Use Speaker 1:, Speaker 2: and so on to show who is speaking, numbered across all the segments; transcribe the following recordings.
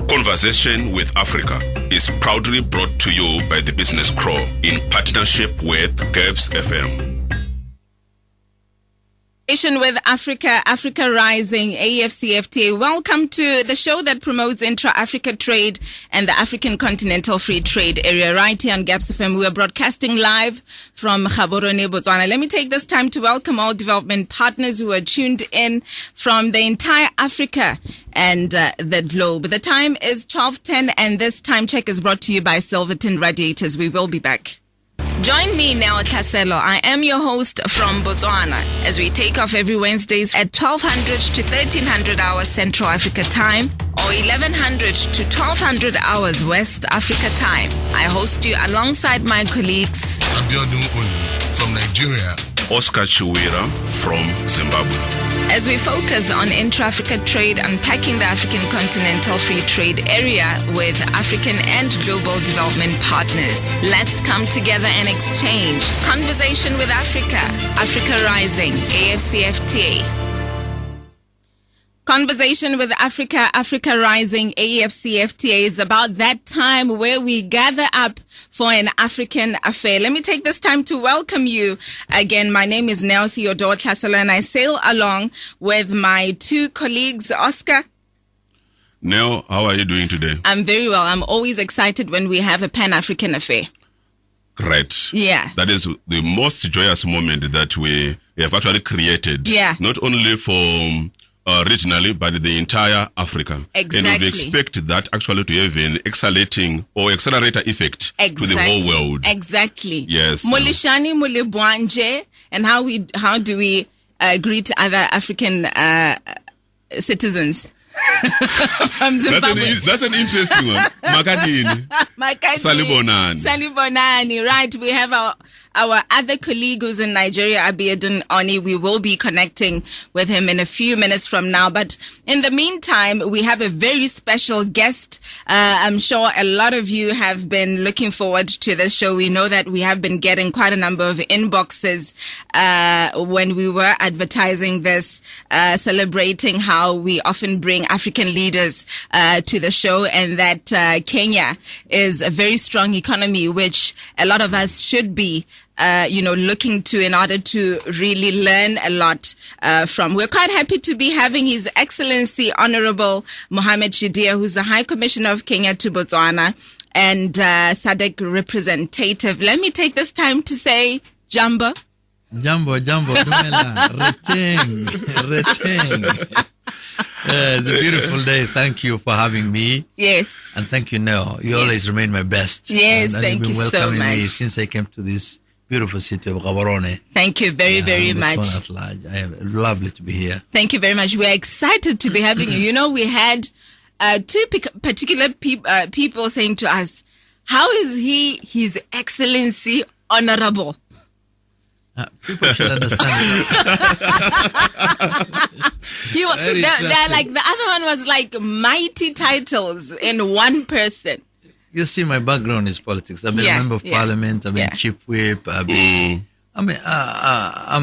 Speaker 1: Conversation with Africa is proudly brought to you by the Business Crow in partnership with GEBS FM.
Speaker 2: With Africa, Africa Rising, AFCFTA. Welcome to the show that promotes intra-Africa trade and the African Continental Free Trade Area. Right here on GEBS FM, we are broadcasting live from Gaborone, Botswana. Let me take this time to welcome all development partners who are tuned in from the entire Africa and the globe. The time is 12:10 and this time check is brought to you by Silverton Radiators. We will be back. Join me, Neo Tlhaselo. I am your host from Botswana as we take off every Wednesdays at 1200 to 1300 hours Central Africa time or 1100 to 1200 hours West Africa time. I host you alongside my colleagues
Speaker 3: Abiodun Oni from Nigeria,
Speaker 1: Oscar Chiwira from Zimbabwe.
Speaker 2: As we focus on intra-Africa trade, unpacking the African Continental Free Trade Area with African and global development partners. Let's come together and exchange. Conversation with Africa, Africa Rising, AFCFTA. Conversation with Africa, Africa Rising, AFCFTA is about that time where we gather up for an African affair. Let me take this time to welcome you again. My name is Neo Tlhaselo and I sail along with my two colleagues, Oscar.
Speaker 1: Neo, how are you doing today?
Speaker 2: I'm very well. I'm always excited when we have a Pan-African affair.
Speaker 1: Right.
Speaker 2: Yeah.
Speaker 1: That is the most joyous moment that we have actually created.
Speaker 2: Yeah.
Speaker 1: Not only for regionally, but the entire Africa.
Speaker 2: Exactly.
Speaker 1: And we expect that actually to have an accelerating or accelerator effect to the whole world.
Speaker 2: Exactly.
Speaker 1: Yes.
Speaker 2: Mulishani mulibwanje, and how do we greet other African citizens from Zimbabwe?
Speaker 1: That's an interesting one. Makadini.
Speaker 2: Salibonani. Right. We have our other colleague who's in Nigeria, Abiodun Oni. We will be connecting with him in a few minutes from now. But in the meantime, we have a very special guest. I'm sure a lot of you have been looking forward to this show. We know that we have been getting quite a number of inboxes when we were advertising this, celebrating how we often bring African leaders to the show, and that Kenya is a very strong economy, which a lot of us should be looking to in order to really learn a lot from. We're quite happy to be having His Excellency Honorable Mohamed Shidia, who's the High Commissioner of Kenya to Botswana and SADC representative. Let me take this time to say, Jambo.
Speaker 4: Jambo, Dumela, Reteng. It's a beautiful day. Thank you for having me.
Speaker 2: Yes.
Speaker 4: And thank you, Neo. You always remain my best.
Speaker 2: Yes,
Speaker 4: and
Speaker 2: thank
Speaker 4: you've been
Speaker 2: you so
Speaker 4: welcoming
Speaker 2: much.
Speaker 4: me since I came to this beautiful city of Gaborone.
Speaker 2: Thank you very much.
Speaker 4: At large. I am lovely to be here.
Speaker 2: Thank you very much. We're excited to be having you. You know, we had two particular people saying to us, how is he, His Excellency Honorable?
Speaker 4: People should understand
Speaker 2: they're like, the other one was like mighty titles in one person.
Speaker 4: You see, my background is politics. I've been a member of parliament. I've been chief whip. I'm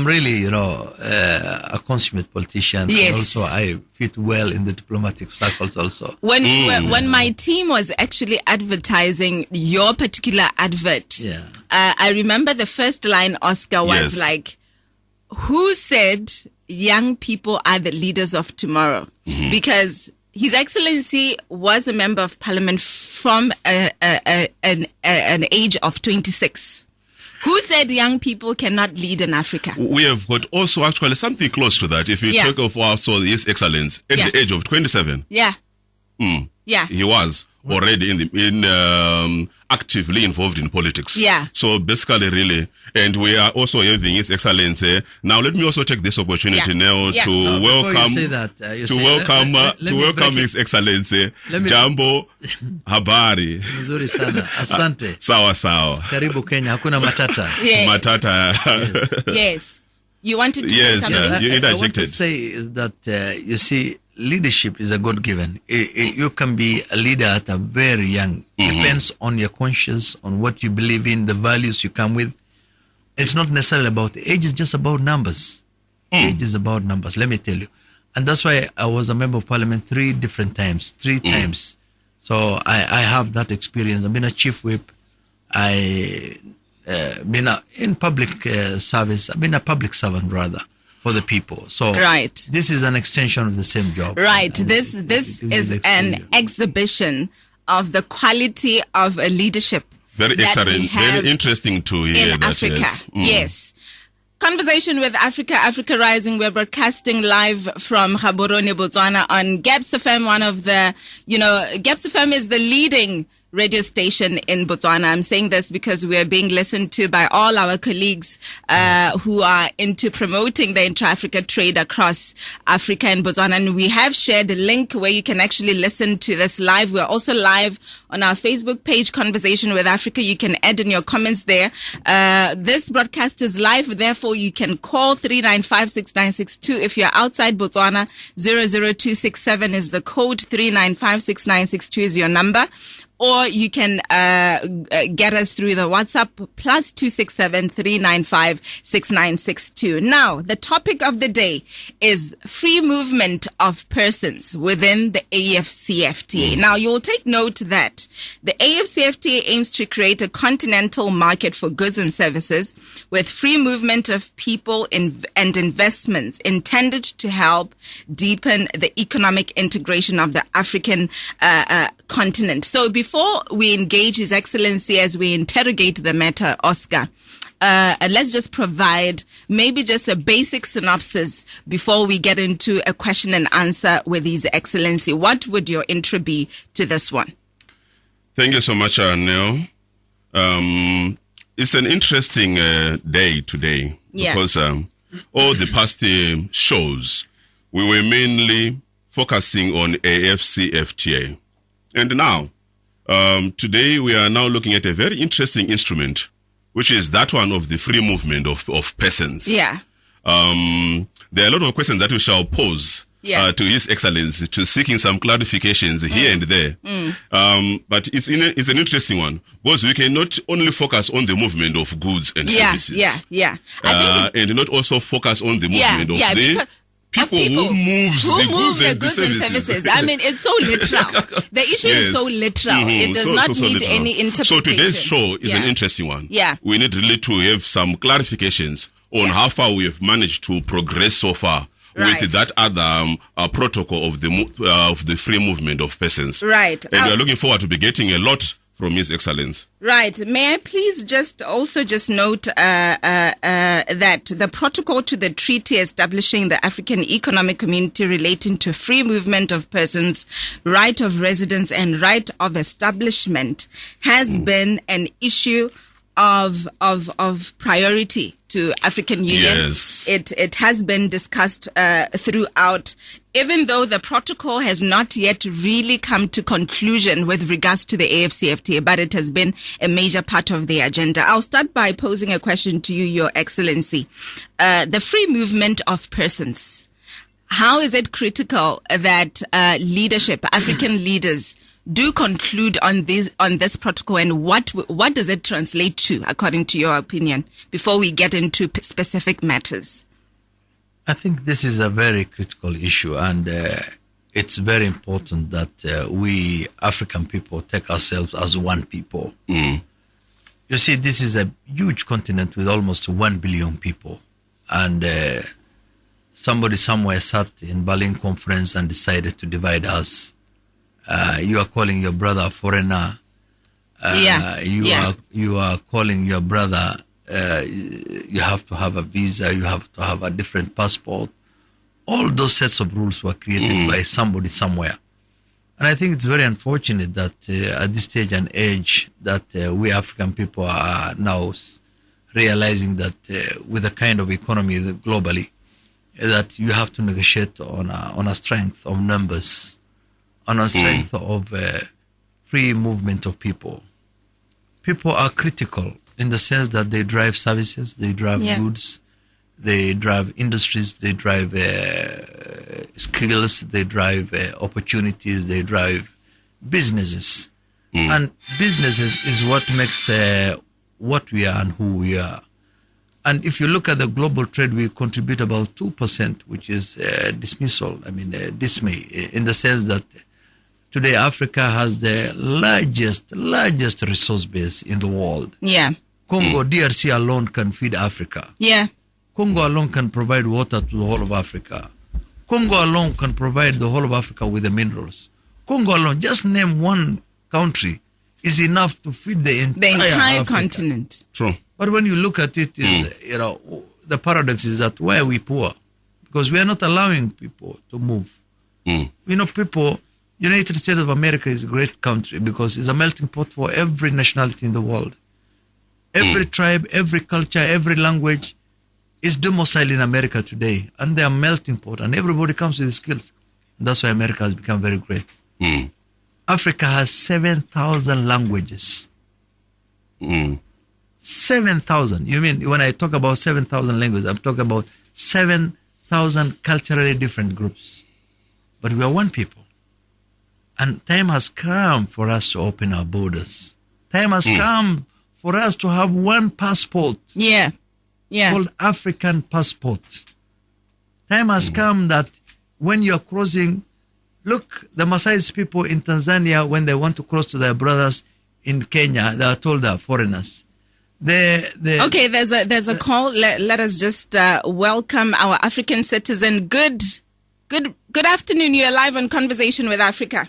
Speaker 4: really, a consummate politician.
Speaker 2: Yes.
Speaker 4: And also, I fit well in the diplomatic circles also.
Speaker 2: When my team was actually advertising your particular advert, I remember the first line, Oscar, was like, who said young people are the leaders of tomorrow? Mm-hmm. Because His Excellency was a member of parliament from an age of 26. Who said young people cannot lead in Africa?
Speaker 1: We have got also actually something close to that. If you take off also His Excellence at the age of 27.
Speaker 2: Yeah.
Speaker 1: Yeah. He was already actively involved in politics.
Speaker 2: Yeah.
Speaker 1: So basically, really, and we are also having His Excellency. Now, let me also take this opportunity now to welcome His Excellency Jambo Habari.
Speaker 4: Nzuri sana. Asante.
Speaker 1: Sawa.
Speaker 4: Karibu Kenya. Hakuna matata.
Speaker 2: Yes.
Speaker 1: Matata.
Speaker 2: Yes. You wanted to say something?
Speaker 1: You interjected.
Speaker 4: I want to say is that, you see, leadership is a God-given. You can be a leader at a very young. Depends on your conscience, on what you believe in, the values you come with. It's not necessarily about age, it's just about numbers. Age is about numbers, let me tell you. And that's why I was a member of parliament three times. So I have that experience. I've been a chief whip. I been in public service. I've been a public servant rather for the people. So this is an extension of the same job.
Speaker 2: Right. And this is an exhibition of the quality of a leadership.
Speaker 1: Very excellent. Very interesting to hear
Speaker 2: in
Speaker 1: that.
Speaker 2: Africa. Yes. Conversation with Africa Rising. We're broadcasting live from Gaborone, Botswana on GABS FM, one of the, GABS FM is the leading radio station in Botswana. I'm saying this because we are being listened to by all our colleagues who are into promoting the intra-Africa trade across Africa and Botswana. And we have shared a link where you can actually listen to this live. We're also live on our Facebook page, Conversation with Africa. You can add in your comments there. This broadcast is live. Therefore, you can call 395-6962. If you're outside Botswana, 00267 is the code. 395-6962 is your number. Or you can get us through the WhatsApp +267 395 6962. Now, the topic of the day is free movement of persons within the AFCFTA. Now, you'll take note that the AFCFTA aims to create a continental market for goods and services with free movement of people and investments intended to help deepen the economic integration of the African continent. So before we engage His Excellency as we interrogate the matter, Oscar, let's just provide maybe just a basic synopsis before we get into a question and answer with His Excellency. What would your intro be to this one?
Speaker 1: Thank you so much, Neo. It's an interesting day today because all the past shows, we were mainly focusing on AFCFTA. And now, today we are now looking at a very interesting instrument, which is that one of the free movement of persons. Yeah. There are a lot of questions that we shall pose to His Excellency to seeking some clarifications here and there. But it's an interesting one because we cannot only focus on the movement of goods and services. And not also focus on the movement of the people who move the goods and services.
Speaker 2: I mean, it's so literal. The issue is so literal. It does not need any interpretation.
Speaker 1: So today's show is an interesting one. We need really to have some clarifications on how far we have managed to progress so far with that other protocol of the free movement of persons. Right. And we are looking forward to be getting a lot from His Excellency.
Speaker 2: Right. May I please just note that the protocol to the treaty establishing the African Economic Community relating to free movement of persons, right of residence and right of establishment has been an issue of priority to African Union. Yes. It has been discussed throughout, even though the protocol has not yet really come to conclusion with regards to the AFCFTA, but it has been a major part of the agenda. I'll start by posing a question to you, Your Excellency. The free movement of persons. How is it critical that leadership, African leaders, do conclude on this protocol, and what does it translate to, according to your opinion, before we get into specific matters?
Speaker 4: I think this is a very critical issue, and it's very important that we African people take ourselves as one people. You see, this is a huge continent with almost 1 billion people, and somebody somewhere sat in Berlin conference and decided to divide us. You are calling your brother a foreigner. You are calling your brother. You have to have a visa. You have to have a different passport. All those sets of rules were created by somebody somewhere. And I think it's very unfortunate that at this stage and age that we African people are now realizing that with the kind of economy globally, that you have to negotiate on a strength of numbers, on a strength of free movement of people. People are critical in the sense that they drive services, they drive goods, they drive industries, they drive skills, they drive opportunities, they drive businesses. And businesses is what makes what we are and who we are. And if you look at the global trade, we contribute about 2%, which is dismay, in the sense that today Africa has the largest resource base in the world.
Speaker 2: Yeah.
Speaker 4: Congo, DRC alone can feed Africa.
Speaker 2: Yeah.
Speaker 4: Congo alone can provide water to the whole of Africa. Congo alone can provide the whole of Africa with the minerals. Congo alone, just name one country, is enough to feed the entire
Speaker 2: continent.
Speaker 4: True. But when you look at it, the paradox is that why are we poor? Because we are not allowing people to move. United States of America is a great country because it's a melting pot for every nationality in the world. Every tribe, every culture, every language is domiciled in America today, and they are melting pot, and everybody comes with skills. And that's why America has become very great. Africa has 7,000 languages. 7,000. You mean when I talk about 7,000 languages, I'm talking about 7,000 culturally different groups. But we are one people. And time has come for us to open our borders. Time has come for us to have one passport.
Speaker 2: Yeah.
Speaker 4: Called African passport. Time has come that when you're crossing, look, the Maasai people in Tanzania, when they want to cross to their brothers in Kenya, they are told they are foreigners.
Speaker 2: Okay, there's a call. Let us just welcome our African citizen. Good afternoon. You're live on Conversation with Africa.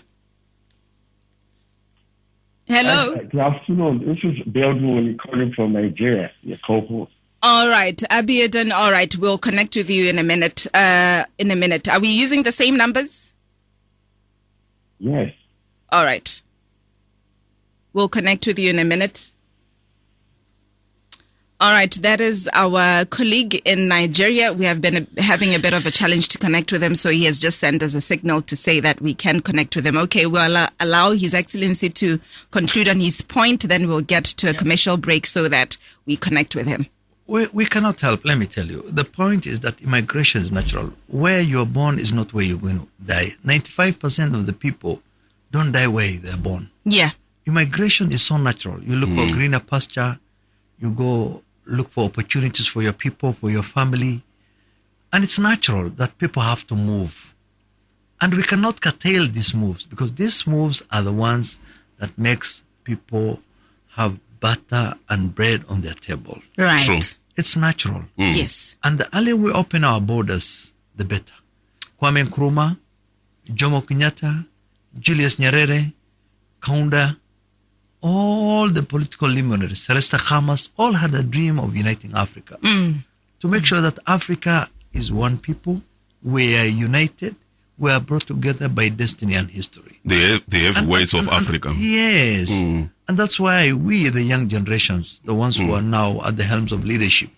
Speaker 2: Hello.
Speaker 5: Good afternoon. This is Abiodun Oni calling from Nigeria, your co-host.
Speaker 2: All right, Abiodun. All right, we'll connect with you in a minute. Are we using the same numbers?
Speaker 5: Yes.
Speaker 2: All right. We'll connect with you in a minute. All right, that is our colleague in Nigeria. We have been having a bit of a challenge to connect with him, so he has just sent us a signal to say that we can connect with him. Okay, we'll allow His Excellency to conclude on his point, then we'll get to a commercial break so that we connect with him.
Speaker 4: We cannot help, let me tell you. The point is that immigration is natural. Where you're born is not where you're going to die. 95% of the people don't die where they're born.
Speaker 2: Yeah.
Speaker 4: Immigration is so natural. You look for greener pasture, you go look for opportunities for your people, for your family. And it's natural that people have to move. And we cannot curtail these moves because these moves are the ones that makes people have butter and bread on their table.
Speaker 2: Right.
Speaker 1: True.
Speaker 4: It's natural.
Speaker 2: Yes.
Speaker 4: And the earlier we open our borders, the better. Kwame Nkrumah, Jomo Kenyatta, Julius Nyerere, Kaunda, all the political luminaries, Celeste Hamas, all had a dream of uniting Africa. To make sure that Africa is one people, we are united, we are brought together by destiny and history.
Speaker 1: The heavyweights of Africa.
Speaker 4: Yes. And that's why we, the young generations, the ones who are now at the helms of leadership,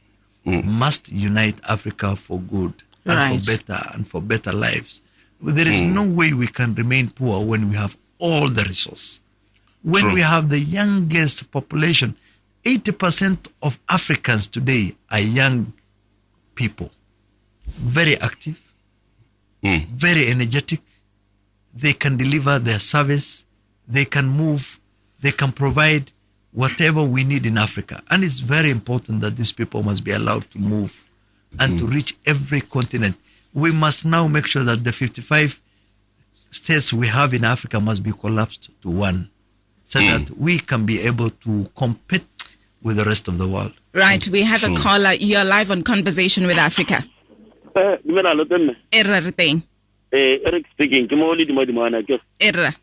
Speaker 4: must unite Africa for good and for better lives. There is no way we can remain poor when we have all the resources. When we have the youngest population, 80% of Africans today are young people, very active, very energetic. They can deliver their service, they can move, they can provide whatever we need in Africa. And it's very important that these people must be allowed to move and to reach every continent. We must now make sure that the 55 states we have in Africa must be collapsed to one, so that we can be able to compete with the rest of the world.
Speaker 2: Right, we have a caller. You're live on Conversation with Africa.
Speaker 5: Eric speaking.
Speaker 2: Erra.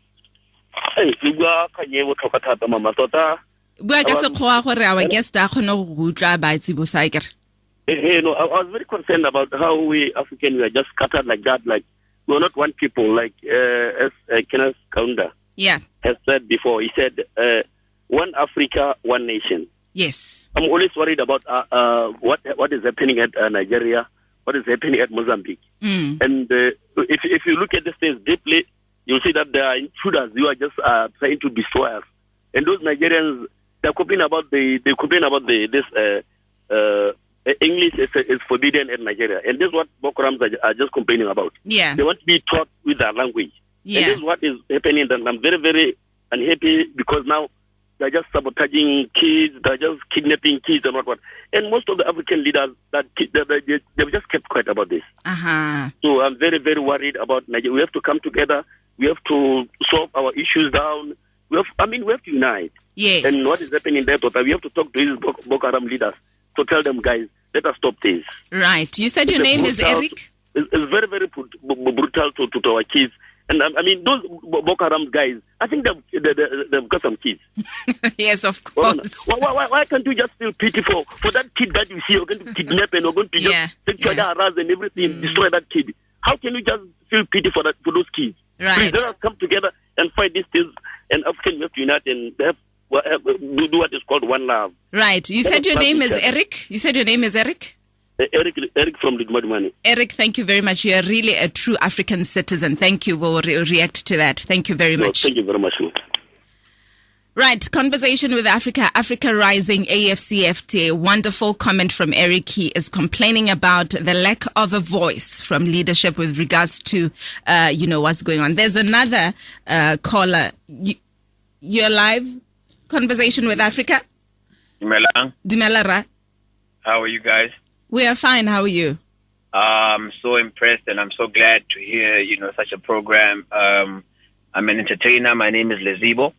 Speaker 2: Bua ka sekgowa gore our guest a kgone go utlwa ba itse bo sa ikere.
Speaker 5: I was very concerned about how we Africans were just scattered like that. Like we're not one people. Like as Kenneth Kaunda has said before. He said, "One Africa, one nation."
Speaker 2: Yes.
Speaker 5: I'm always worried about what is happening at Nigeria, what is happening at Mozambique, and if you look at the states deeply, you'll see that there are intruders who are just trying to destroy us. And those Nigerians, they complain about this English is forbidden in Nigeria, and this is what Boko Haram are just complaining about.
Speaker 2: Yeah,
Speaker 5: they want to be taught with their language.
Speaker 2: Yeah,
Speaker 5: and this is what is happening. And I'm very, very unhappy because now they're just sabotaging kids, they're just kidnapping kids and what. And most of the African leaders, they've just kept quiet about this. So I'm very, very worried about Nigeria. We have to come together. We have to solve our issues down. We have to unite.
Speaker 2: Yes.
Speaker 5: And what is happening there, we have to talk to these Boko Haram leaders to tell them, guys, let us stop this.
Speaker 2: Right. You said your name is Eric?
Speaker 5: It's very, very brutal to our kids. And those Boko Haram guys, I think they've got some kids.
Speaker 2: Yes, of course.
Speaker 5: Why can't you just feel pity for that kid that you see you're going to kidnap and you're going to just sexually harass and everything, destroy that kid? How can you just feel pity for those kids?
Speaker 2: Right.
Speaker 5: Please, let us come together and fight these things. And African have to unite and do what is called one love.
Speaker 2: Right. You said your name is Eric? You said your name is Eric?
Speaker 5: Eric from Lidmadumani.
Speaker 2: Eric, thank you very much. You are really a true African citizen. Thank you. We'll react to that. Thank you very much.
Speaker 5: Thank you very much.
Speaker 2: Right. Conversation with Africa Rising, AFCFTA. Wonderful comment from Eric. He is complaining about the lack of a voice from leadership with regards to, what's going on. There's another caller. You're live. Conversation with Africa. Dumelang.
Speaker 6: How are you guys?
Speaker 2: We are fine. How are you?
Speaker 6: I'm so impressed and I'm so glad to hear, such a program. I'm an entertainer. My name is Lezibo.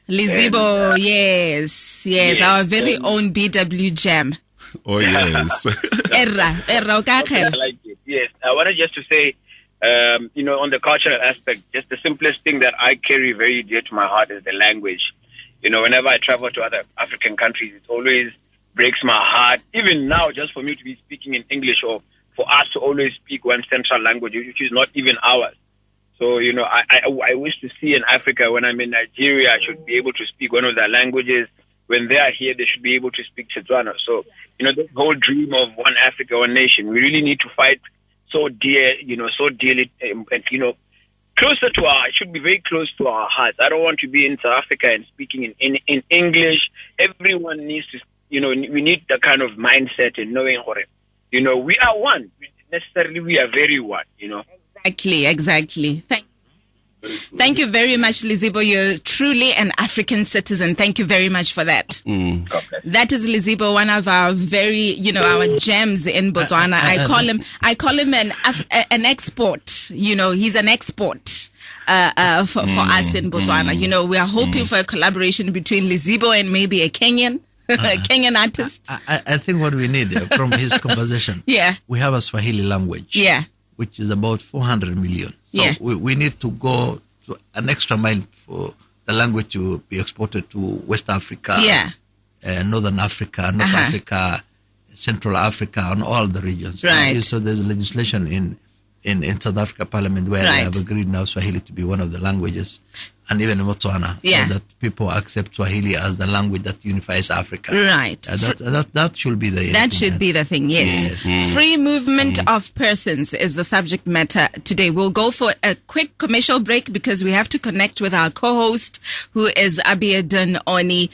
Speaker 2: Lezibo, yes. Our very own BW Jam.
Speaker 1: Oh, yes.
Speaker 2: Erra,
Speaker 6: I like it. Yes. I wanted just to say, on the cultural aspect, just the simplest thing that I carry very dear to my heart is the language. Whenever I travel to other African countries, it always breaks my heart. Even now, just for me to be speaking in English or for us to always speak one central language, which is not even ours. So, I wish to see in Africa, when I'm in Nigeria, I should be able to speak one of their languages. When they are here, they should be able to speak Tswana. So, the whole dream of one Africa, one nation, we really need to fight so dearly, and closer to it should be very close to our hearts. I don't want to be in South Africa and speaking in English. Everyone needs to, we need the kind of mindset and knowing, we are one. Necessarily, we are very one,
Speaker 2: Exactly. Thank you very much, Lezibo. You're truly an African citizen. Thank you very much for that.
Speaker 6: Okay.
Speaker 2: That is Lezibo, one of our very, our gems in Botswana. I call him an export. He's an export for us in Botswana. We are hoping for a collaboration between Lezibo and maybe a Kenyan. Kenyan artist.
Speaker 4: I think what we need from his conversation, we have a Swahili language, which is about 400 million. So we need to go to an extra mile for the language to be exported to West Africa, Northern Africa, North Africa, Central Africa, and all the regions.
Speaker 2: Right.
Speaker 4: So there's legislation in South Africa Parliament where they have agreed now Swahili to be one of the languages, and even in Botswana, so that people accept Swahili as the language that unifies Africa.
Speaker 2: Right.
Speaker 4: That should be the
Speaker 2: that should be the thing. Yes. Free movement of persons is the subject matter today. We'll go for a quick commercial break because we have to connect with our co-host, who is Abiodun Oni.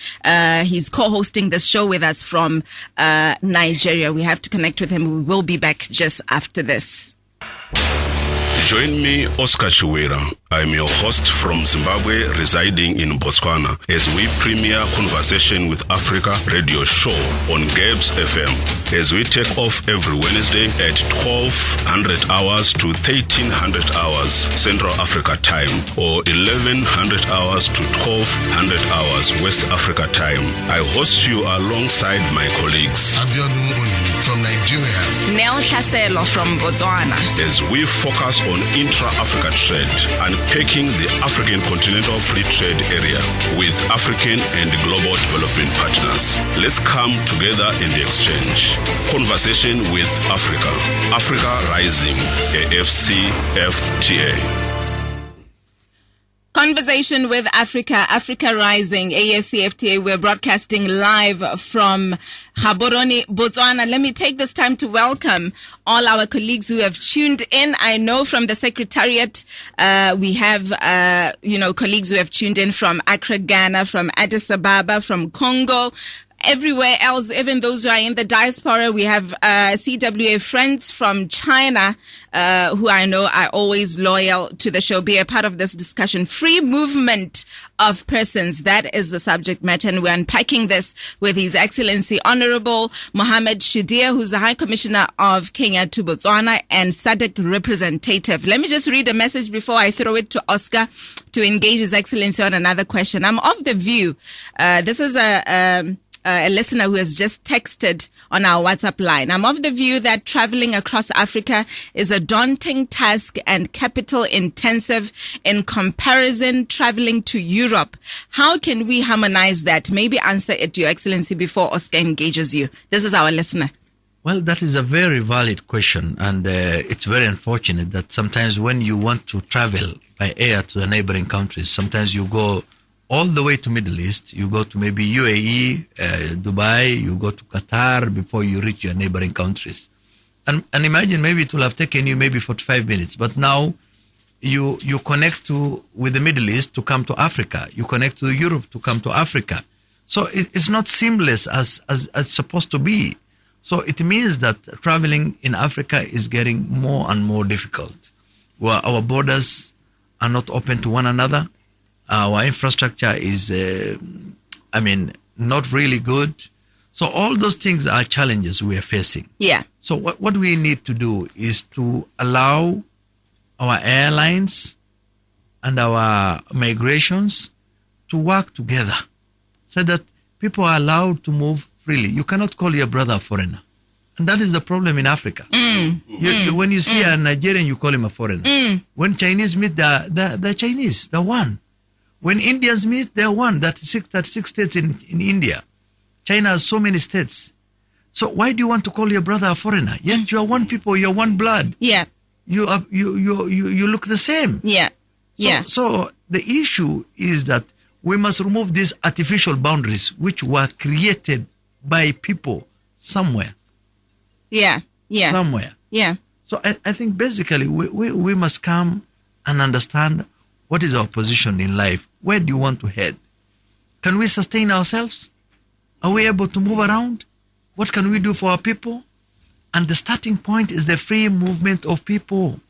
Speaker 2: He's co-hosting the show with us from Nigeria. We have to connect with him. We will be back just after this.
Speaker 1: Join me, Oscar Chiwira. I'm your host from Zimbabwe, residing in Botswana, as we premiere Conversation with Africa radio show on Gabs FM, as we take off every Wednesday at 1200 hours to 1300 hours Central Africa time, or 1100 hours to 1200 hours West Africa time. I host you alongside my colleagues
Speaker 3: Abiodun Oni from Nigeria,
Speaker 2: Neo Tlhaselo from Botswana,
Speaker 1: as we focus on intra-Africa trade and picking the African Continental Free Trade Area with African and global development partners. Let's come together in the exchange. Conversation with Africa. Africa Rising, AFCFTA.
Speaker 2: Conversation with Africa Rising, AFCFTA. We're broadcasting live from Gaborone, Botswana. Let me take this time to welcome all our colleagues who have tuned in. I know from the Secretariat, we have, colleagues who have tuned in from Accra, Ghana, from Addis Ababa, from Congo, everywhere else, even those who are in the diaspora. We have CWA friends from China who I know are always loyal to the show. Be a part of this discussion. Free movement of persons. That is the subject matter. And we're unpacking this with His Excellency Honorable Mohammed Shidir, who's the High Commissioner of Kenya to Botswana and SADC representative. Let me just read a message before I throw it to Oscar to engage His Excellency on another question. I'm of the view, this is a listener who has just texted on our WhatsApp line. I'm of the view that traveling across Africa is a daunting task and capital intensive in comparison traveling to Europe. How can we harmonize that? Maybe answer it, Your Excellency, before Oscar engages you. This is our listener.
Speaker 4: Well, that is a very valid question, and it's very unfortunate that sometimes when you want to travel by air to the neighboring countries, sometimes you go all the way to Middle East, you go to maybe UAE, Dubai, you go to Qatar before you reach your neighboring countries. And imagine maybe it will have taken you maybe 45 minutes, but now you connect with the Middle East to come to Africa, you connect to Europe to come to Africa. So it's not seamless as supposed to be. So it means that traveling in Africa is getting more and more difficult. Well, our borders are not open to one another. Our infrastructure is, not really good. So all those things are challenges we are facing.
Speaker 2: Yeah.
Speaker 4: So what we need to do is to allow our airlines and our migrations to work together so that people are allowed to move freely. You cannot call your brother a foreigner. And that is the problem in Africa. When you see a Nigerian, you call him a foreigner. When Chinese meet, they're Chinese, they're one. When Indians meet, they're one. That's 36 states in India. China has so many states. So why do you want to call your brother a foreigner? Yet you are one people, you're one blood.
Speaker 2: Yeah.
Speaker 4: You look the same.
Speaker 2: Yeah.
Speaker 4: So the issue is that we must remove these artificial boundaries which were created by people somewhere.
Speaker 2: Yeah.
Speaker 4: Somewhere.
Speaker 2: Yeah.
Speaker 4: So I think basically we must come and understand what is our position in life. Where do you want to head? Can we sustain ourselves? Are we able to move around? What can we do for our people? And the starting point is the free movement of people.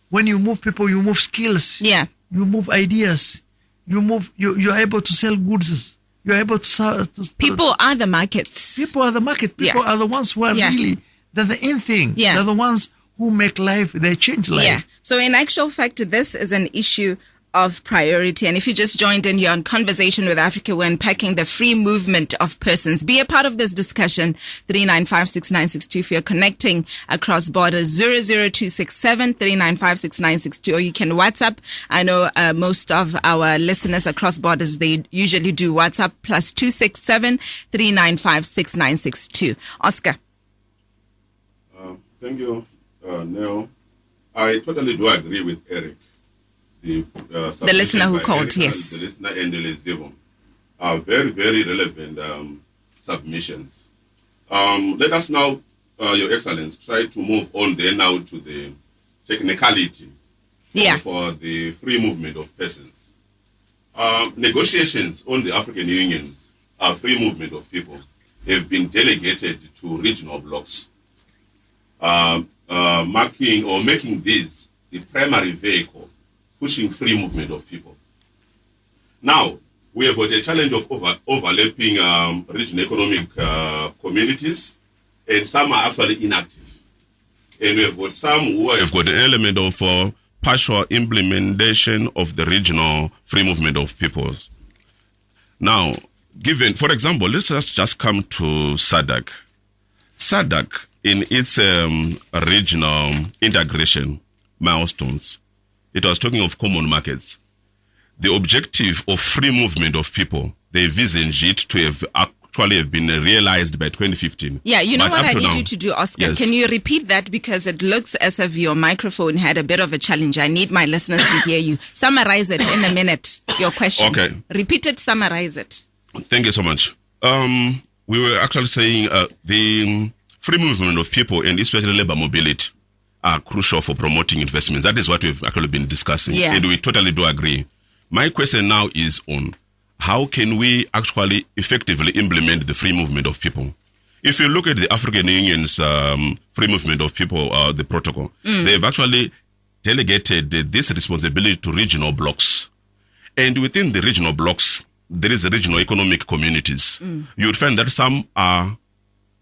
Speaker 4: When you move people, you move skills.
Speaker 2: Yeah.
Speaker 4: You move ideas. You're able to sell goods. You're able to sell.
Speaker 2: People are the markets.
Speaker 4: People are the market. People are the ones who are really, they're the in thing.
Speaker 2: Yeah.
Speaker 4: They're the ones who make life, they change life.
Speaker 2: Yeah. So in actual fact, this is an issue of priority. And if you just joined in, you're on Conversation with Africa. We're unpacking the free movement of persons. Be a part of this discussion. 3956962 if you're connecting across borders. 00267 3956962. Or you can WhatsApp. I know most of our listeners across borders, they usually do WhatsApp +267 3956962. Oscar.
Speaker 1: Thank you, Neo. I totally do agree with Eric. The
Speaker 2: listener who called,
Speaker 1: Eric,
Speaker 2: yes.
Speaker 1: The listener and the Lesdevo are very, very relevant submissions. Let us now, Your Excellency, try to move on then now to the technicalities for the free movement of persons. Negotiations on the African Union's free movement of people have been delegated to regional blocs, making this the primary vehicle pushing free movement of people. Now, we have got a challenge of overlapping regional economic communities, and some are actually inactive. And we have got some who have got an element of partial implementation of the regional free movement of peoples. Now, for example, let's just come to SADC. SADC, in its regional integration milestones, it was talking of common markets. The objective of free movement of people, they envisaged it to have been realized by 2015.
Speaker 2: Yeah, you know
Speaker 1: but
Speaker 2: what I need you to do, Oscar?
Speaker 1: Yes.
Speaker 2: Can you repeat that? Because it looks as if your microphone had a bit of a challenge. I need my listeners to hear you. Summarize it in a minute, your question.
Speaker 1: Okay.
Speaker 2: Repeat it, summarize it.
Speaker 1: Thank you so much. We were actually saying the free movement of people and especially labor mobility are crucial for promoting investments. That is what we've actually been discussing.
Speaker 2: Yeah.
Speaker 1: And we totally do agree. My question now is on how can we actually effectively implement the free movement of people? If you look at the African Union's free movement of people, the protocol, they've actually delegated this responsibility to regional blocks. And within the regional blocks, there is regional economic communities. You would find that some are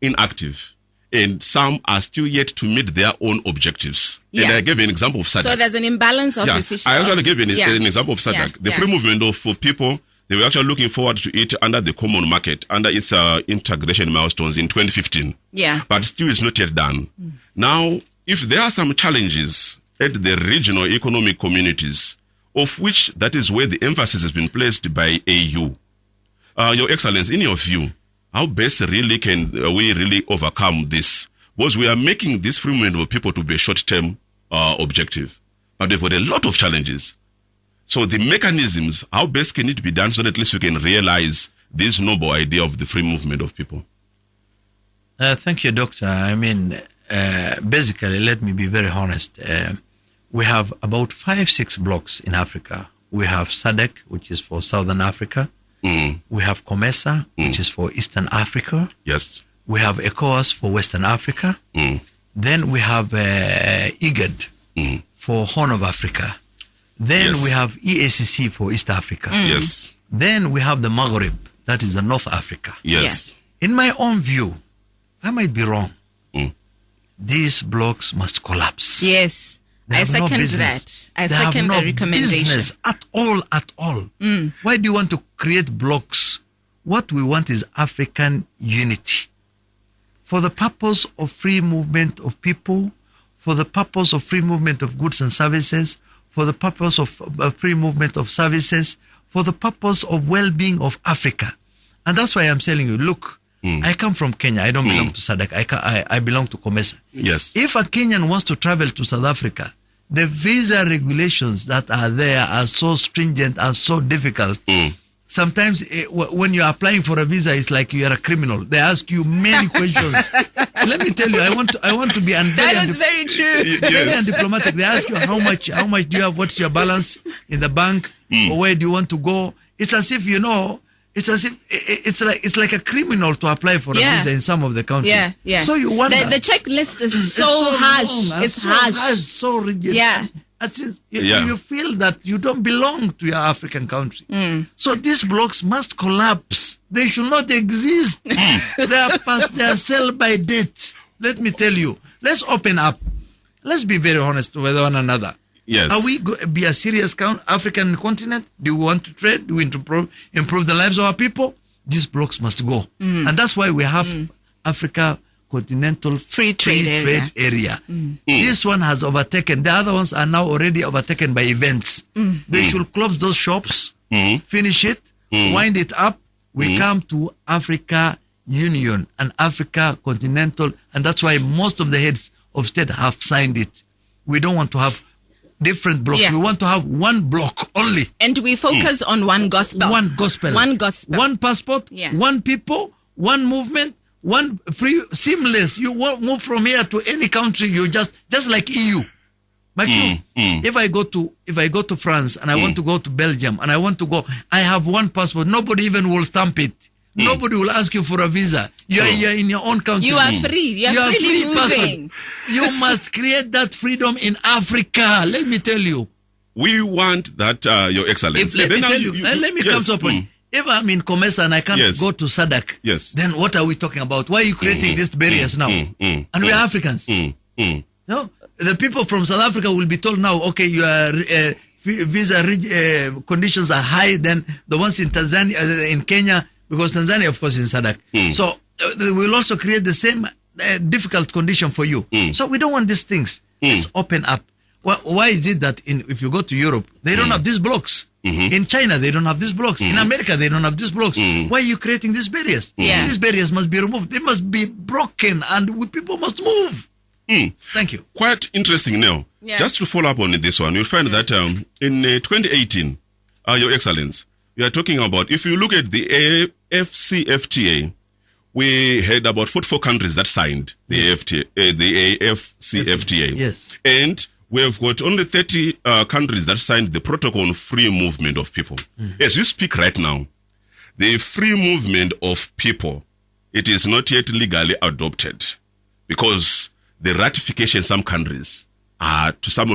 Speaker 1: inactive and some are still yet to meet their own objectives.
Speaker 2: Yeah.
Speaker 1: And I gave you an example of SADC.
Speaker 2: So there's an imbalance of efficiency.
Speaker 1: I actually gave you an example of SADC. The free movement of people, they were actually looking forward to it under the common market, under its integration milestones in 2015.
Speaker 2: Yeah.
Speaker 1: But still it's not yet done. Now, if there are some challenges at the regional economic communities, of which that is where the emphasis has been placed by AU. Your Excellence, in your view, how best really can we really overcome this? Because we are making this free movement of people to be a short-term objective. But we've got a lot of challenges. So the mechanisms, how best can it be done so that at least we can realize this noble idea of the free movement of people?
Speaker 4: Thank you, Doctor. I mean, basically, let me be very honest. We have about 5-6 blocks in Africa. We have SADC, which is for Southern Africa. We have COMESA, which is for Eastern Africa.
Speaker 1: Yes.
Speaker 4: We have ECOWAS for Western Africa. Then we have IGAD for Horn of Africa. Then we have EACC for East Africa.
Speaker 1: Yes.
Speaker 4: Then we have the Maghreb, that is the North Africa.
Speaker 1: Yes.
Speaker 4: In my own view, I might be wrong. These blocks must collapse.
Speaker 2: Yes. I second that. I second the recommendation.
Speaker 4: Business at all. Why do you want to create blocks? What we want is African unity. For the purpose of free movement of people, for the purpose of free movement of goods and services, for the purpose of free movement of services, for the purpose of well-being of Africa. And that's why I'm telling you, look, I come from Kenya. I don't belong to SADC. I belong to COMESA.
Speaker 1: Yes.
Speaker 4: If a Kenyan wants to travel to South Africa, the visa regulations that are there are so stringent and so difficult. Sometimes when you're applying for a visa, it's like you are a criminal. They ask you many questions. Let me tell you, I want to be
Speaker 2: that is very true.
Speaker 4: Very undiplomatic. They ask you how much do you have, what's your balance in the bank, or where do you want to go? It's as if it's like a criminal to apply for a visa in some of the countries.
Speaker 2: Yeah.
Speaker 4: So you wonder.
Speaker 2: The checklist is so harsh. It's harsh.
Speaker 4: So rigid.
Speaker 2: Yeah.
Speaker 4: You feel that you don't belong to your African country. So these blocks must collapse. They should not exist. They are past their sell by date. Let me tell you. Let's open up. Let's be very honest with one another.
Speaker 1: Yes.
Speaker 4: Are we be a serious African continent? Do we want to trade? Do we want to improve the lives of our people? These blocks must go. And that's why we have Africa Continental Free Trade Area. This one has overtaken. The other ones are now already overtaken by events. They should close those shops, finish it, wind it up. We come to Africa Union and Africa Continental, and that's why most of the heads of state have signed it. We don't want to have different blocks. We want to have one block only.
Speaker 2: And we focus on one gospel.
Speaker 4: One gospel.
Speaker 2: One gospel.
Speaker 4: One passport, one people, one movement, one free, seamless. You won't move from here to any country. You just like EU. Like if I go to France and I want to go to Belgium and I want to go, I have one passport. Nobody even will stamp it. Nobody will ask you for a visa. You are here in your own country.
Speaker 2: You are free. You are freely moving.
Speaker 4: Person. You must create that freedom in Africa. Let me tell you.
Speaker 1: We want that, Your Excellency.
Speaker 4: Let me come to a point. If I'm in COMESA and I can't go to SADC, then what are we talking about? Why are you creating these barriers now? And we are Africans. No, the people from South Africa will be told now, okay, your visa conditions are high than the ones in Tanzania, in Kenya, because Tanzania, of course, is in SADC. So they will also create the same difficult condition for you. So we don't want these things. Let's open up. Why is it that if you go to Europe, they don't have these blocks? In China, they don't have these blocks. In America, they don't have these blocks. Why are you creating these barriers? These barriers must be removed. They must be broken, and people must move. Thank you.
Speaker 1: Quite interesting, Neo. Just to follow up on this one, you'll find that in 2018, Your Excellency, we are talking about, if you look at the AFCFTA, we had about 44 countries that signed the AFCFTA.
Speaker 4: Yes.
Speaker 1: And we have got only 30 countries that signed the Protocol on Free Movement of People. As we speak right now, the free movement of people, it is not yet legally adopted because the ratification in some countries are to some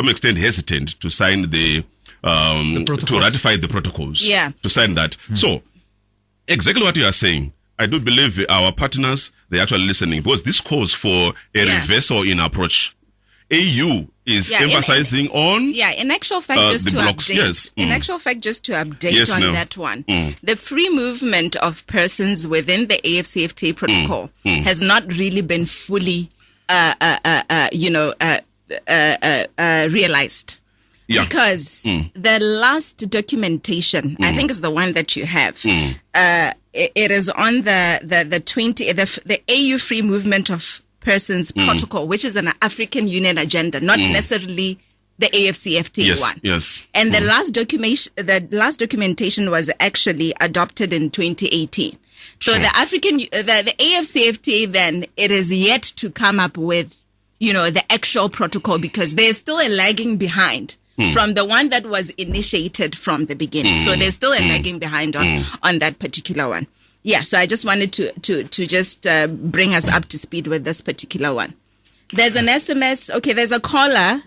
Speaker 1: extent hesitant to sign to ratify the protocols.
Speaker 2: Yeah.
Speaker 1: To sign that. So, exactly what you are saying. I do believe our partners, they're actually listening because this calls for a reversal in approach. AU is emphasizing on
Speaker 2: in actual fact, just to
Speaker 1: blocks.
Speaker 2: update.
Speaker 1: Yes.
Speaker 2: In actual fact, just to update on that one, the free movement of persons within the AFCFTA protocol has not really been fully, realized. Yeah. Because the last documentation, I think, is the one that you have. It is on the AU free movement of persons protocol, which is an African Union agenda, not necessarily the AFCFTA one.
Speaker 1: Yes.
Speaker 2: And the last documentation was actually adopted in 2018. So the AFCFTA then, it is yet to come up with, the actual protocol because there's still a lagging behind from the one that was initiated from the beginning. So there's still a lagging behind on that particular one. Yeah, so I just wanted to just bring us up to speed with this particular one. There's an SMS. Okay, there's a caller.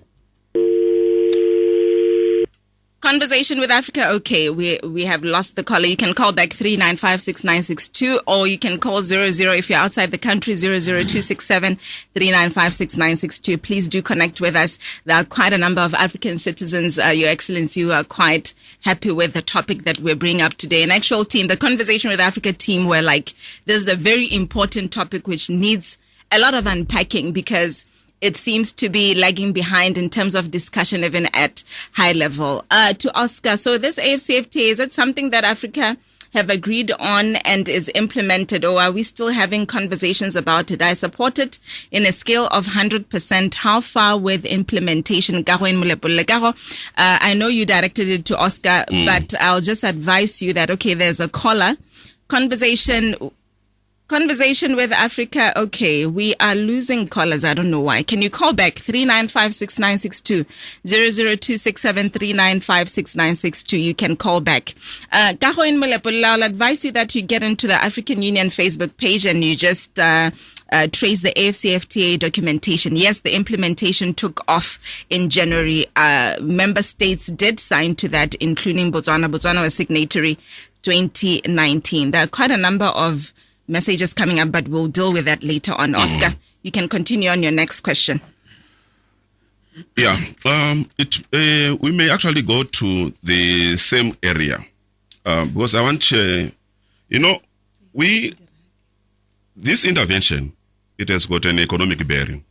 Speaker 2: Conversation with Africa. Okay, we have lost the caller. You can call back 3956962 or you can call 00 if you're outside the country, 00267 3956962. Please do connect with us. There are quite a number of African citizens, Your Excellency, who are quite happy with the topic that we're bringing up today. An actual team, the Conversation with Africa team, were like, this is a very important topic which needs a lot of unpacking because it seems to be lagging behind in terms of discussion, even at high level. To Oscar, so this AFCFTA, is it something that Africa have agreed on and is implemented, or are we still having conversations about it? I support it in a scale of 100%. How far with implementation? I know you directed it to Oscar, but I'll just advise you that, okay, there's a caller. Conversation with Africa. Okay, we are losing callers. I don't know why. Can you call back 3956962 00267 3956962? You can call back. Kaho in Molepola, I'll advise you that you get into the African Union Facebook page and you just trace the AFCFTA documentation. Yes, the implementation took off in January. Member states did sign to that, including Botswana. Botswana was signatory 2019. There are quite a number of messages coming up, but we'll deal with that later on. Oscar, you can continue on your next question.
Speaker 1: Yeah, we may actually go to the same area because I want this intervention, it has got an economic bearing,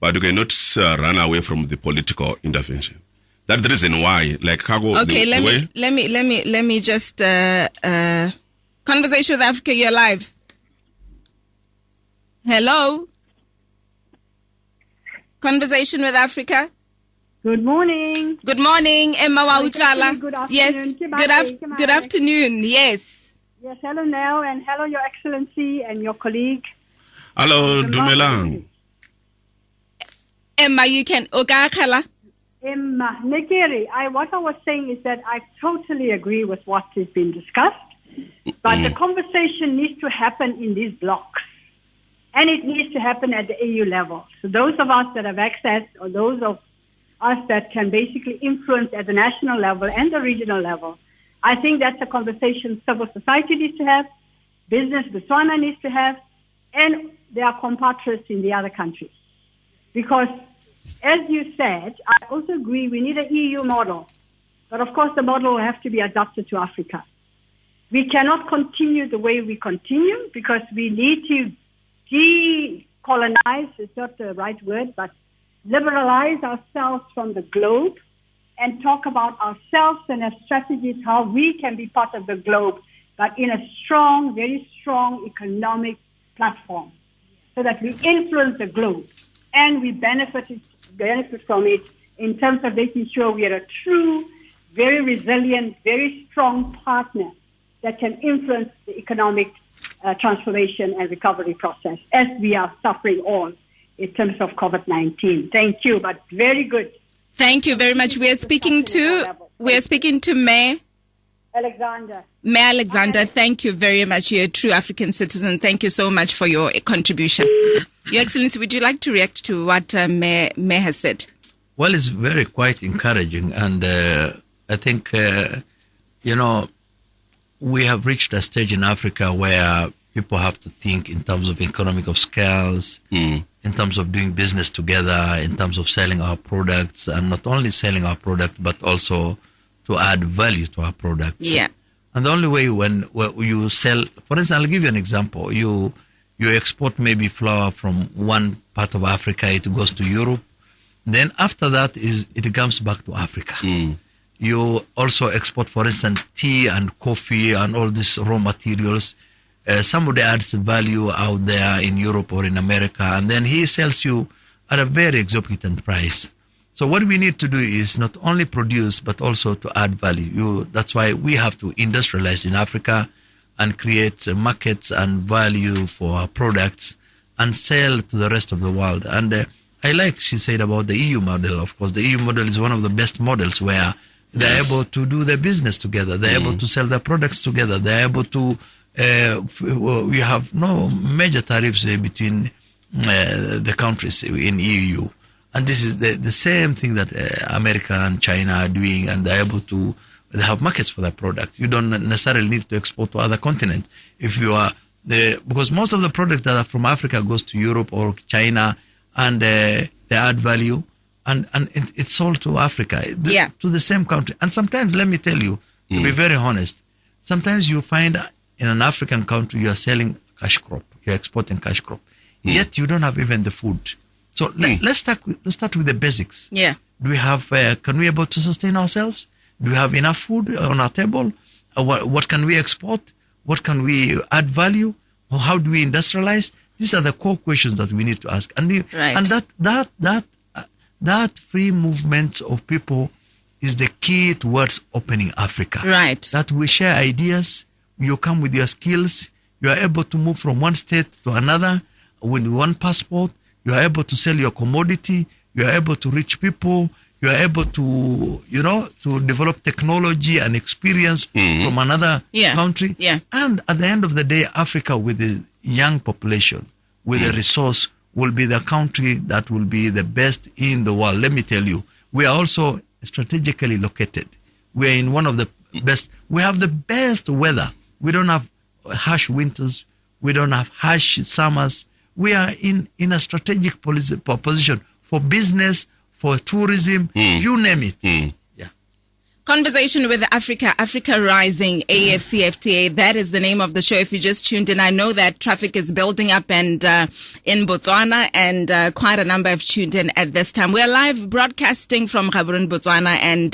Speaker 1: but you cannot run away from the political intervention. That's the reason why, like Kago.
Speaker 2: Okay, let me just. Conversation with Africa, you're live. Hello? Conversation with Africa.
Speaker 7: Good morning.
Speaker 2: Good morning, Emma Wautlala.
Speaker 7: Good afternoon.
Speaker 2: Yes, good afternoon, yes.
Speaker 7: Yes, hello Neo, and hello Your Excellency and your colleague.
Speaker 1: Hello, Dumelang.
Speaker 2: Emma, you can...
Speaker 7: Emma, Negeri, what I was saying is that I totally agree with what has been discussed. But the conversation needs to happen in these blocks. And it needs to happen at the AU level. So those of us that have access, or those of us that can basically influence at the national level and the regional level, I think that's a conversation civil society needs to have, business Botswana needs to have, and their compatriots in the other countries. Because, as you said, I also agree we need an EU model. But of course the model will have to be adapted to Africa. We cannot continue the way we continue because we need to decolonize, it's not the right word, but liberalize ourselves from the globe and talk about ourselves and have strategies how we can be part of the globe, but in a strong, very strong economic platform so that we influence the globe and we benefit from it in terms of making sure we are a true, very resilient, very strong partner that can influence the economic transformation and recovery process as we are suffering all in terms of COVID-19. Thank you, but very good.
Speaker 2: Thank you very much. We are speaking to May.
Speaker 7: Alexander.
Speaker 2: May Alexander, thank you very much. You're a true African citizen. Thank you so much for your contribution. Your Excellency, would you like to react to what May has said?
Speaker 4: Well, it's very quite encouraging. And I think, we have reached a stage in Africa where people have to think in terms of economic of scales, in terms of doing business together, in terms of selling our products, and not only selling our product, but also to add value to our products.
Speaker 2: Yeah.
Speaker 4: And the only way when you sell, for instance, I'll give you an example. You export maybe flour from one part of Africa, it goes to Europe. Then after that it comes back to Africa. You also export, for instance, tea and coffee and all these raw materials. Somebody adds value out there in Europe or in America, and then he sells you at a very exorbitant price. So what we need to do is not only produce, but also to add value. That's why we have to industrialize in Africa and create markets and value for our products and sell to the rest of the world. And I like she said about the EU model. Of course, the EU model is one of the best models where they're able to do their business together. They're able to sell their products together. They're able to, we have no major tariffs between the countries in EU. And this is the same thing that America and China are doing, and they're able to, they have markets for their product. You don't necessarily need to export to other continents. If you are because most of the products that are from Africa goes to Europe or China, and they add value, and it's sold to Africa, to the same country. And sometimes, let me tell you, to be very honest, sometimes you find in an African country you are selling cash crop, you're exporting cash crop, yet you don't have even the food. So let's start with the basics.
Speaker 2: Yeah.
Speaker 4: Do we have? Can we able to sustain ourselves? Do we have enough food on our table? What can we export? What can we add value? Or how do we industrialize? These are the core questions that we need to ask. And that free movement of people is the key towards opening Africa.
Speaker 2: Right.
Speaker 4: That we share ideas. You come with your skills. You are able to move from one state to another with one passport. You are able to sell your commodity. You are able to reach people. You are able to, to develop technology and experience from another country.
Speaker 2: Yeah.
Speaker 4: And at the end of the day, Africa with a young population, with a resource, will be the country that will be the best in the world. Let me tell you, we are also strategically located. We are in one of the best. We have the best weather. We don't have harsh winters. We don't have harsh summers. We are in a strategic position for business, for tourism, you name it. Yeah.
Speaker 2: Conversation with Africa Rising, AFCFTA. That is the name of the show. If you just tuned in, I know that traffic is building up and in Botswana, and quite a number have tuned in at this time. We're live broadcasting from Gaborone, Botswana, and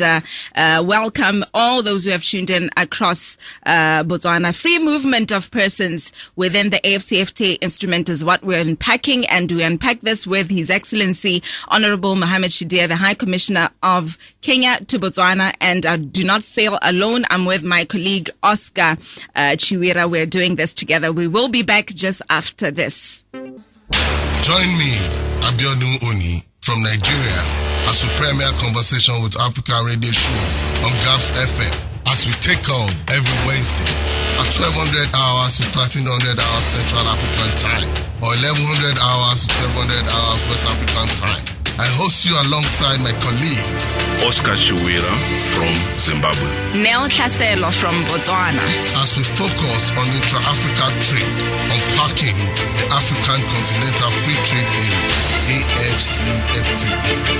Speaker 2: welcome all those who have tuned in across Botswana. Free movement of persons within the AFCFTA instrument is what we're unpacking, and we unpack this with His Excellency Honorable Mohammed Shidia, the High Commissioner of Kenya to Botswana, and do not sail alone. I'm with my colleague Oscar Chiwira. We're doing this together. We will be back just after this.
Speaker 3: Join me, Abiodun Oni, from Nigeria, as we premiere Conversation with Africa radio show on GAPS FM, as we take off every Wednesday at 1200 hours to 1300 hours Central African time, or 1100 hours to 1200 hours West African time. I host you alongside my colleagues
Speaker 1: Oscar Chiwira from Zimbabwe,
Speaker 2: Neo Tlhaselo from Botswana,
Speaker 3: as we focus on intra-Africa trade, unpacking the African Continental Free Trade Area, AFCFTA,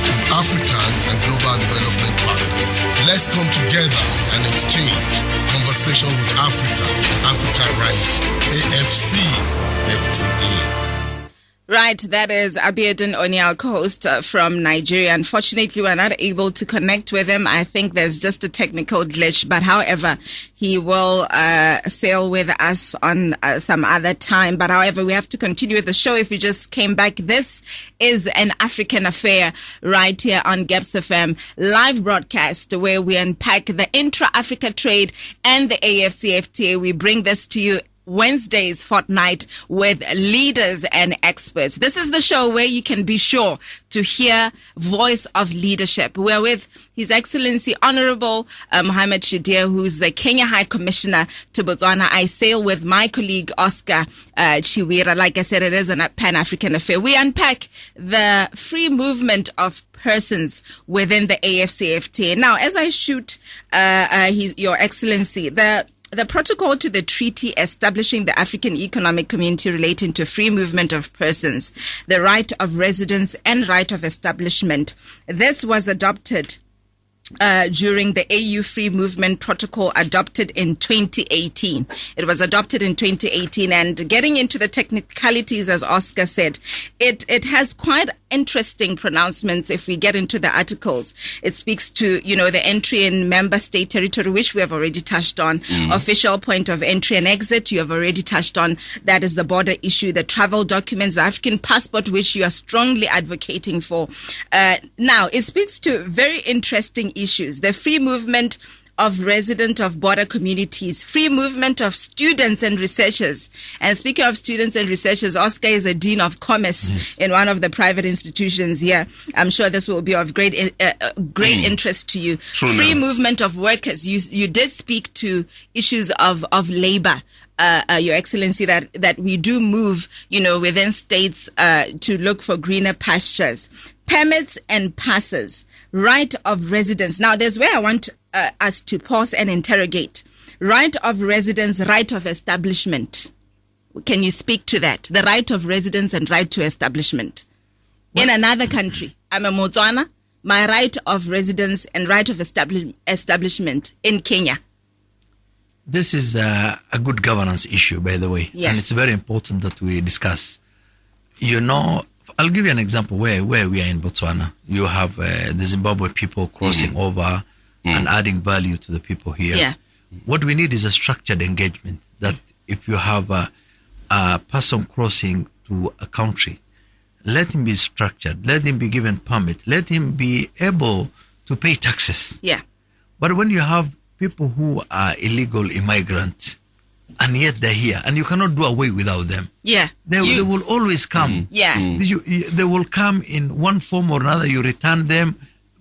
Speaker 3: with African and global development partners. Let's come together and exchange conversation with Africa Rising, AFCFTA.
Speaker 2: Right, that is Abiodun Oni, our co-host from Nigeria. Unfortunately, we're not able to connect with him. I think there's just a technical glitch, but however, he will sail with us on some other time. But however, we have to continue with the show. If you just came back, this is an African affair right here on GAPS FM, live broadcast where we unpack the intra-Africa trade and the AFCFTA. We bring this to you Wednesday's Fortnight with leaders and experts. This is the show where you can be sure to hear voice of leadership. We're with His Excellency Honorable Mohamed Shidir, who's the Kenya High Commissioner to Botswana. I sail with my colleague Oscar Chiwira. Like I said, it is a Pan-African affair. We unpack the free movement of persons within the AFCFTA. Now, as I shoot Your Excellency, the protocol to the treaty establishing the African Economic Community relating to free movement of persons, the right of residence and right of establishment. This was adopted during the AU Free Movement Protocol adopted in 2018. It was adopted in 2018, and getting into the technicalities, as Oscar said, it has quite interesting pronouncements. If we get into the articles, it speaks to, the entry in member state territory, which we have already touched on, official point of entry and exit, you have already touched on, that is the border issue, the travel documents, the African passport, which you are strongly advocating for. Now, it speaks to very interesting issues, the free movement of resident of border communities, free movement of students and researchers. And speaking of students and researchers, Oscar is a dean of commerce in one of the private institutions here. I'm sure this will be of great interest to you.
Speaker 1: True
Speaker 2: free
Speaker 1: now.
Speaker 2: Movement of workers. You did speak to issues of labor. Your Excellency, that we do move, within states to look for greener pastures. Permits and passes, right of residence. Now, there's where I want us to pause and interrogate. Right of residence, right of establishment. Can you speak to that? The right of residence and right to establishment. In another country, I'm a Botswana, my right of residence and right of establishment in Kenya.
Speaker 4: This is a good governance issue, by the way.
Speaker 2: Yeah.
Speaker 4: And it's very important that we discuss. I'll give you an example where we are in Botswana. You have the Zimbabwe people crossing over and adding value to the people here.
Speaker 2: Yeah.
Speaker 4: What we need is a structured engagement, that if you have a person crossing to a country, let him be structured, let him be given permit, let him be able to pay taxes.
Speaker 2: Yeah.
Speaker 4: But when you have people who are illegal immigrants, and yet they're here, and you cannot do away without them.
Speaker 2: Yeah.
Speaker 4: They will always come.
Speaker 2: Yeah.
Speaker 4: They will come in one form or another. You return them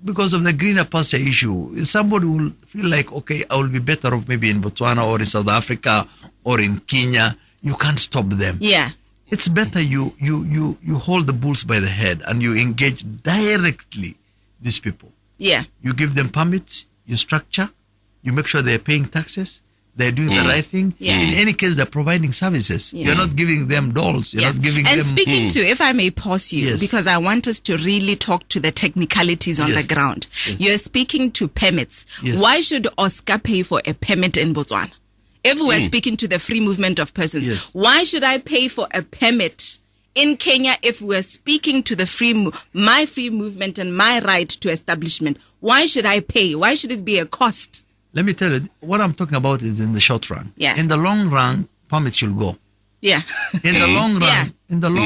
Speaker 4: because of the greener pasture issue. Somebody will feel like, okay, I will be better off maybe in Botswana or in South Africa or in Kenya. You can't stop them.
Speaker 2: Yeah.
Speaker 4: It's better you hold the bulls by the head and you engage directly these people.
Speaker 2: Yeah.
Speaker 4: You give them permits, you structure, you make sure they're paying taxes, they're doing the right thing.
Speaker 2: Yeah.
Speaker 4: In any case, they're providing services.
Speaker 2: Yeah.
Speaker 4: You're not giving them dolls. You're not giving
Speaker 2: and
Speaker 4: them...
Speaker 2: speaking to, if I may pause you,
Speaker 4: Yes.
Speaker 2: because I want us to really talk to the technicalities on
Speaker 4: Yes.
Speaker 2: the ground.
Speaker 4: Yes.
Speaker 2: You're speaking to permits.
Speaker 4: Yes.
Speaker 2: Why should Oscar pay for a permit in Botswana? If we're speaking to the free movement of persons,
Speaker 4: Yes.
Speaker 2: why should I pay for a permit in Kenya if we're speaking to the my free movement and my right to establishment? Why should I pay? Why should it be a cost?
Speaker 4: Let me tell you, what I'm talking about is in the short run.
Speaker 2: Yeah.
Speaker 4: In the long run, permits should go.
Speaker 2: Yeah.
Speaker 4: In the long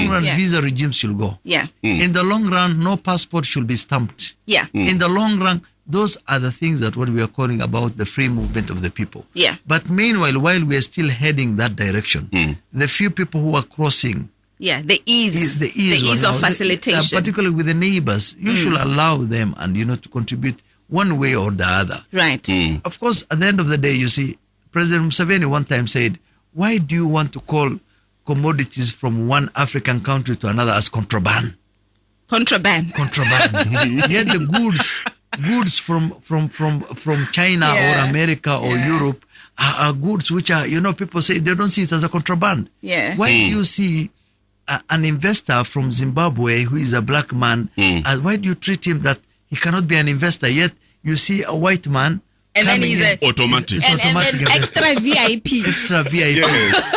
Speaker 4: run,
Speaker 2: Yeah.
Speaker 4: visa regimes should go.
Speaker 2: Yeah.
Speaker 4: In the long run, no passport should be stamped.
Speaker 2: Yeah.
Speaker 4: In the long run, those are the things that what we are calling about the free movement of the people.
Speaker 2: Yeah.
Speaker 4: But meanwhile, while we are still heading that direction, the few people who are crossing,
Speaker 2: Yeah. The ease
Speaker 4: one
Speaker 2: of
Speaker 4: now,
Speaker 2: facilitation.
Speaker 4: particularly with the neighbors, you should allow them and to contribute one way or the other.
Speaker 2: Right.
Speaker 4: Of course, at the end of the day, you see, President Museveni one time said, why do you want to call commodities from one African country to another as contraband?
Speaker 2: Contraband.
Speaker 4: Yet the goods from China or America or Europe are goods which are, people say they don't see it as a contraband.
Speaker 2: Yeah.
Speaker 4: Why do you see an investor from Zimbabwe who is a black man, why do you treat him that he cannot be an investor, yet you see a white man
Speaker 2: and then he's
Speaker 1: automatic.
Speaker 2: And extra VIP.
Speaker 4: Extra VIP.
Speaker 1: Yes.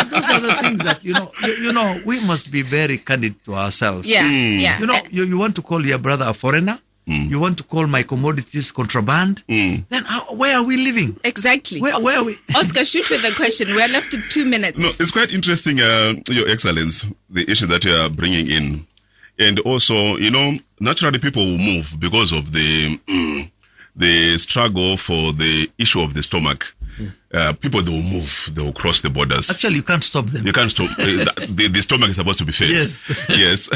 Speaker 4: Those are the things that, we must be very candid to ourselves.
Speaker 2: Yeah. Yeah.
Speaker 4: You want to call your brother a foreigner? You want to call my commodities contraband? Then where are we living?
Speaker 2: Exactly.
Speaker 4: Where are we?
Speaker 2: Oscar, shoot with the question. We're left to 2 minutes.
Speaker 1: No, it's quite interesting, Your Excellence, the issue that you are bringing in. And also, naturally people will move because of the struggle for the issue of the stomach. people, they will move, they will cross the borders.
Speaker 4: Actually, you can't stop them.
Speaker 1: You can't stop. The stomach is supposed to be fed.
Speaker 4: Yes.
Speaker 1: Yes.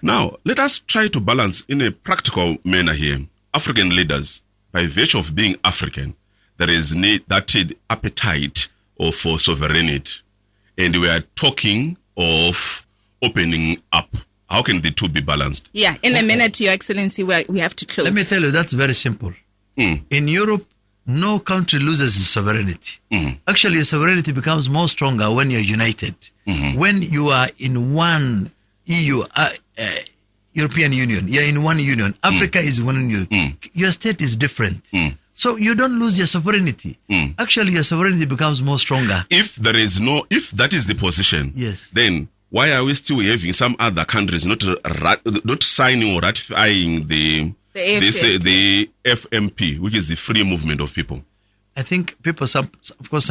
Speaker 1: Now, let us try to balance in a practical manner here. African leaders, by virtue of being African, there is that appetite for sovereignty. And we are talking of opening up. How can the two be balanced?
Speaker 2: Yeah, in a minute, Your Excellency, we have to close.
Speaker 4: Let me tell you, that's very simple. In Europe, no country loses its sovereignty. Actually, sovereignty becomes more stronger when you're united. When you are in one EU, European Union, you're in one union. Africa is one union. Your state is different. So you don't lose your sovereignty. Actually, your sovereignty becomes more stronger.
Speaker 1: If that is the position,
Speaker 4: yes,
Speaker 1: then why are we still having some other countries not signing or ratifying the FMP, which is the free movement of people?
Speaker 4: I think people, some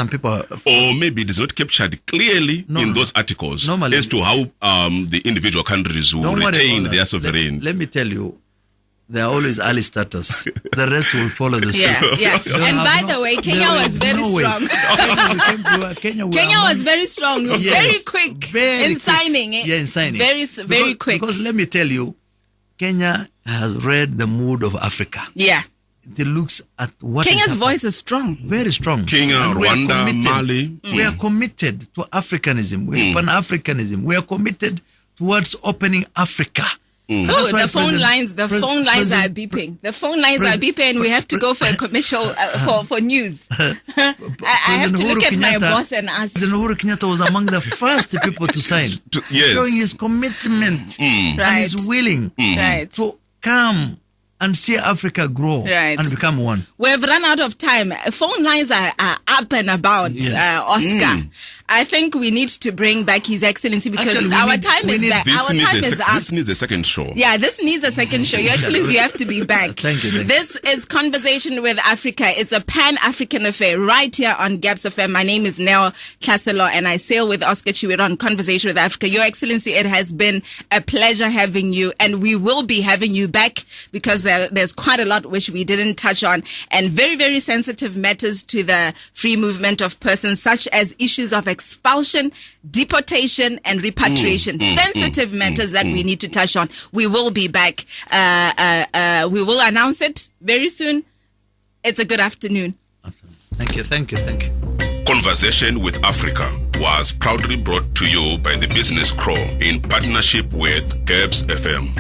Speaker 4: people are,
Speaker 1: or maybe it is not captured clearly in those articles as to how the individual countries will retain their sovereignty.
Speaker 4: Let me tell you, there are always early starters. The rest will follow the suit.
Speaker 2: Yeah. And by the way, Kenya was very strong. Kenya was very strong, very quick in signing.
Speaker 4: Yeah, in signing.
Speaker 2: Very quick.
Speaker 4: Because let me tell you, Kenya has read the mood of Africa.
Speaker 2: Yeah.
Speaker 4: It looks at what
Speaker 2: Kenya's voice is strong.
Speaker 4: Very strong.
Speaker 1: Kenya, Rwanda, Mali.
Speaker 4: We are committed to Africanism. We are Pan-Africanism. We are committed towards opening Africa.
Speaker 2: The phone lines are beeping. The phone lines are beeping, and we have to go for a commercial for news. I have to look at my boss and ask.
Speaker 4: President Uhuru Kenyatta was among the first people to sign, showing his commitment and his willing to come and see Africa grow and become one.
Speaker 2: We've run out of time. Phone lines are up and about, Oscar. I think we need to bring back His Excellency because our time is up.
Speaker 1: This needs a second show.
Speaker 2: Yeah, this needs a second show. Your Excellency, you have to be back.
Speaker 4: Thank you.
Speaker 2: This is Conversation with Africa. It's a Pan-African affair right here on Gaps FM. My name is Neo Tlhaselo and I sail with Oscar Chiwira on Conversation with Africa. Your Excellency, it has been a pleasure having you, and we will be having you back because there's quite a lot which we didn't touch on, and very, very sensitive matters to the free movement of persons, such as issues of expulsion, deportation, and repatriation. Sensitive matters that we need to touch on. We will be back. We will announce it very soon. It's a good afternoon.
Speaker 4: Thank you.
Speaker 1: Conversation with Africa was proudly brought to you by the Business Crow in partnership with Gaps FM.